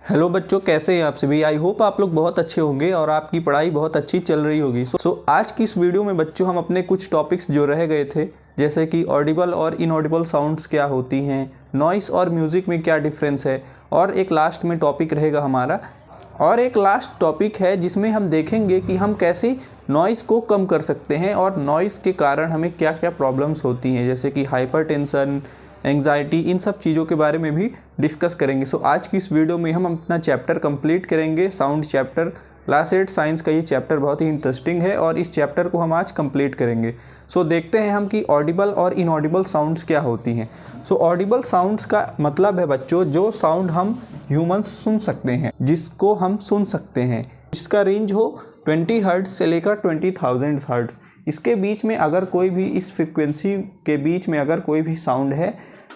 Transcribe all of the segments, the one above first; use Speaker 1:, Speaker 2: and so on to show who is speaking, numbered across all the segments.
Speaker 1: Hello बच्चों, कैसे हैं आप सभी। आई होप आप लोग बहुत अच्छे होंगे और आपकी पढ़ाई बहुत अच्छी चल रही होगी। सो आज की इस वीडियो में बच्चों हम अपने कुछ टॉपिक्स जो रह गए थे, जैसे कि ऑडिबल और इनऑडिबल साउंड्स क्या होती हैं, नॉइस और म्यूज़िक में क्या डिफरेंस है, और एक लास्ट में टॉपिक रहेगा हमारा। और एक लास्ट टॉपिक है जिसमें हम देखेंगे कि हम कैसे नॉइस को कम कर सकते हैं और नॉइस के कारण हमें क्या क्या प्रॉब्लम्स होती हैं, जैसे कि हाइपरटेंशन, एंग्जाइटी, इन सब चीज़ों के बारे में भी डिस्कस करेंगे। सो आज की इस वीडियो में हम अपना चैप्टर कंप्लीट करेंगे, साउंड चैप्टर। क्लास 8 साइंस का ये चैप्टर बहुत ही इंटरेस्टिंग है और इस चैप्टर को हम आज कंप्लीट करेंगे। सो देखते हैं हम कि ऑडिबल और इनऑडिबल साउंड्स क्या होती हैं। सो ऑडिबल साउंड्स का मतलब है बच्चों, जो साउंड हम ह्यूमंस सुन सकते हैं, जिसको हम सुन सकते हैं, जिसका रेंज हो 20 हर्ट्ज से लेकर 20,000 हर्ट्ज। इसके बीच में अगर कोई भी, इस फ्रिक्वेंसी के बीच में अगर कोई भी साउंड है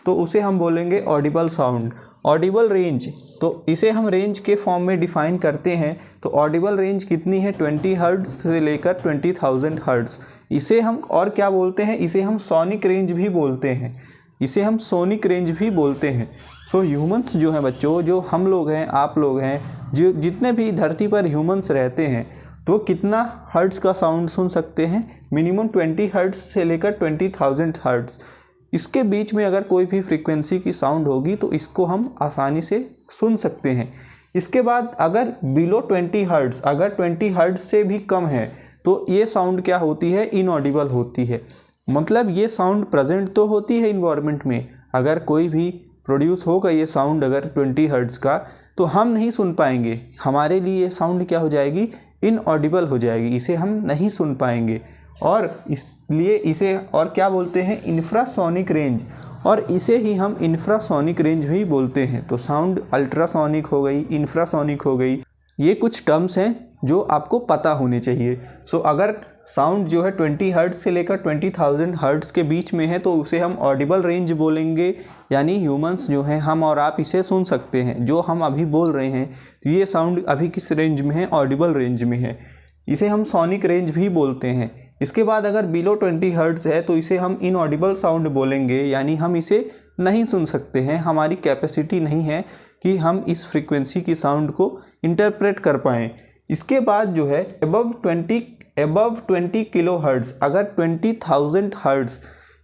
Speaker 1: तो उसे हम बोलेंगे ऑडिबल साउंड। ऑडिबल रेंज, तो इसे हम रेंज के फॉर्म में डिफाइन करते हैं। तो ऑडिबल रेंज कितनी है, 20 हर्ट्ज से लेकर 20,000 हर्ट्ज। इसे हम और क्या बोलते हैं, इसे हम सोनिक रेंज भी बोलते हैं, इसे हम सोनिक रेंज भी बोलते हैं। सो ह्यूमंस जो हैं बच्चों, जो हम लोग हैं, आप लोग हैं, जो जितने भी धरती पर ह्यूमंस रहते हैं, तो कितना हर्ट्ज का साउंड सुन सकते हैं, मिनिमम 20 हर्ट्ज से लेकर 20,000 हर्ट्ज। इसके बीच में अगर कोई भी फ्रीक्वेंसी की साउंड होगी तो इसको हम आसानी से सुन सकते हैं। इसके बाद अगर बिलो 20 हर्ट्ज, अगर 20 हर्ट्ज से भी कम है तो ये साउंड क्या होती है, इनऑडिबल होती है। मतलब ये साउंड प्रेजेंट तो होती है इन्वायरमेंट में, अगर कोई भी प्रोड्यूस होगा ये साउंड अगर 20 हर्ट्ज का, तो हम नहीं सुन पाएंगे। हमारे लिए ये साउंड क्या हो जाएगी, इनऑडिबल हो जाएगी, इसे हम नहीं सुन पाएंगे। और इसलिए इसे और क्या बोलते हैं, इंफ्रासोनिक रेंज, और इसे ही हम इंफ्रासोनिक रेंज भी बोलते हैं। तो साउंड अल्ट्रासोनिक हो गई, इंफ्रासोनिक हो गई, ये कुछ टर्म्स हैं जो आपको पता होने चाहिए। सो अगर साउंड जो है 20 हर्ट्ज से लेकर 20,000 हर्ट्ज के बीच में है तो उसे हम ऑडिबल रेंज बोलेंगे, यानी ह्यूमंस जो हैं, हम और आप इसे सुन सकते हैं। जो हम अभी बोल रहे हैं तो ये साउंड अभी किस रेंज में है, ऑडिबल रेंज में है, इसे हम सोनिक रेंज भी बोलते हैं। इसके बाद अगर बिलो 20 हर्ट्ज है तो इसे हम इनऑडिबल साउंड बोलेंगे, यानी हम इसे नहीं सुन सकते हैं, हमारी कैपेसिटी नहीं है कि हम इस फ्रीक्वेंसी की साउंड को इंटरप्रेट कर पाएँ। इसके बाद जो है अबव 20 किलो हर्ट्ज, अगर 20,000 हर्ट्ज,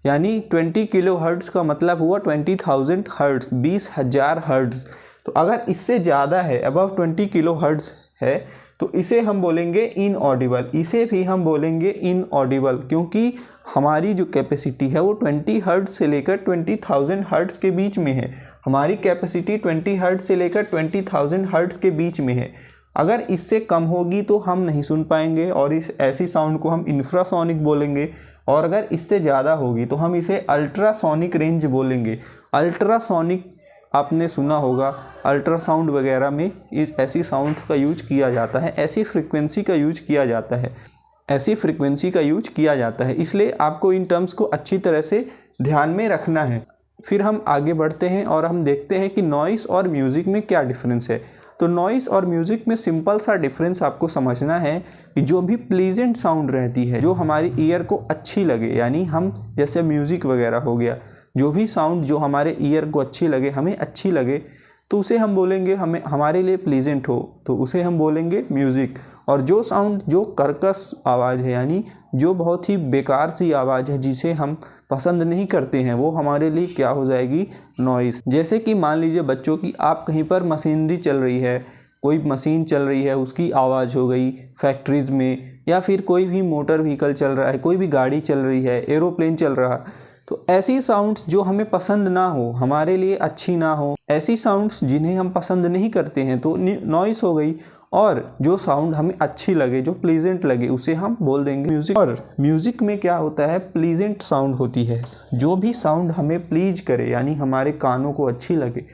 Speaker 1: यानी 20 किलो हर्ट्ज का मतलब हुआ 20,000 हर्ट्ज, 20,000 हर्ट्ज। तो अगर इससे ज़्यादा है, अबव 20 किलो हर्ट्ज है, तो इसे हम बोलेंगे इनऑडिबल। इसे भी हम बोलेंगे इनऑडिबल क्योंकि हमारी जो कैपेसिटी है वो 20 हर्ट्ज से लेकर 20,000 हर्ट्ज के बीच में है। हमारी कैपेसिटी 20 हर्ट्ज से लेकर 20,000 हर्ट्ज के बीच में है। अगर इससे कम होगी तो हम नहीं सुन पाएंगे और इस ऐसी साउंड को हम इंफ्रासोनिक बोलेंगे, और अगर इससे ज़्यादा होगी तो हम इसे अल्ट्रासोनिक रेंज बोलेंगे। अल्ट्रासोनिक आपने सुना होगा, अल्ट्रासाउंड वगैरह में इस ऐसी साउंड्स का यूज किया जाता है, ऐसी फ्रीक्वेंसी का यूज किया जाता है, ऐसी फ्रीक्वेंसी का यूज किया जाता है। इसलिए आपको इन टर्म्स को अच्छी तरह से ध्यान में रखना है। फिर हम आगे बढ़ते हैं और हम देखते हैं कि नॉइस और म्यूज़िक में क्या डिफरेंस है। तो नॉइस और म्यूज़िक में सिंपल सा डिफरेंस आपको समझना है कि जो भी प्लीजेंट साउंड रहती है, जो हमारी ईयर को अच्छी लगे, यानी हम जैसे म्यूज़िक वगैरह हो गया, जो भी साउंड जो हमारे ईयर को अच्छी लगे, हमें अच्छी लगे, तो उसे हम बोलेंगे, हमें हमारे लिए प्लीजेंट हो तो उसे हम बोलेंगे म्यूज़िक। और जो साउंड जो कर्कश आवाज़ है, यानी जो बहुत ही बेकार सी आवाज़ है, जिसे हम पसंद नहीं करते हैं, वो हमारे लिए क्या हो जाएगी, नॉइस। जैसे कि मान लीजिए बच्चों की आप कहीं पर मशीनरी चल रही है, कोई मशीन चल रही है, उसकी आवाज़ हो गई फैक्ट्रीज़ में, या फिर कोई भी मोटर व्हीकल चल रहा है, कोई भी गाड़ी चल रही है, एरोप्लेन चल रहा, तो ऐसी साउंड्स जो हमें पसंद ना हो, हमारे लिए अच्छी ना हो, ऐसी साउंड्स जिन्हें हम पसंद नहीं करते हैं, तो नॉइस हो गई। और जो साउंड हमें अच्छी लगे, जो प्लीजेंट लगे, उसे हम बोल देंगे म्यूज़िक। और म्यूज़िक में क्या होता है, प्लीजेंट साउंड होती है। जो भी साउंड हमें प्लीज करे, यानी हमारे कानों को अच्छी लगे,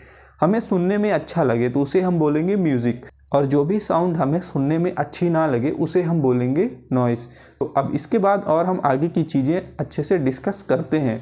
Speaker 1: हमें सुनने में अच्छा लगे, तो उसे हम बोलेंगे म्यूज़िक। और जो भी साउंड हमें सुनने में अच्छी ना लगे, उसे हम बोलेंगे नॉइस। तो अब इसके बाद और हम आगे की चीज़ें अच्छे से डिस्कस करते हैं।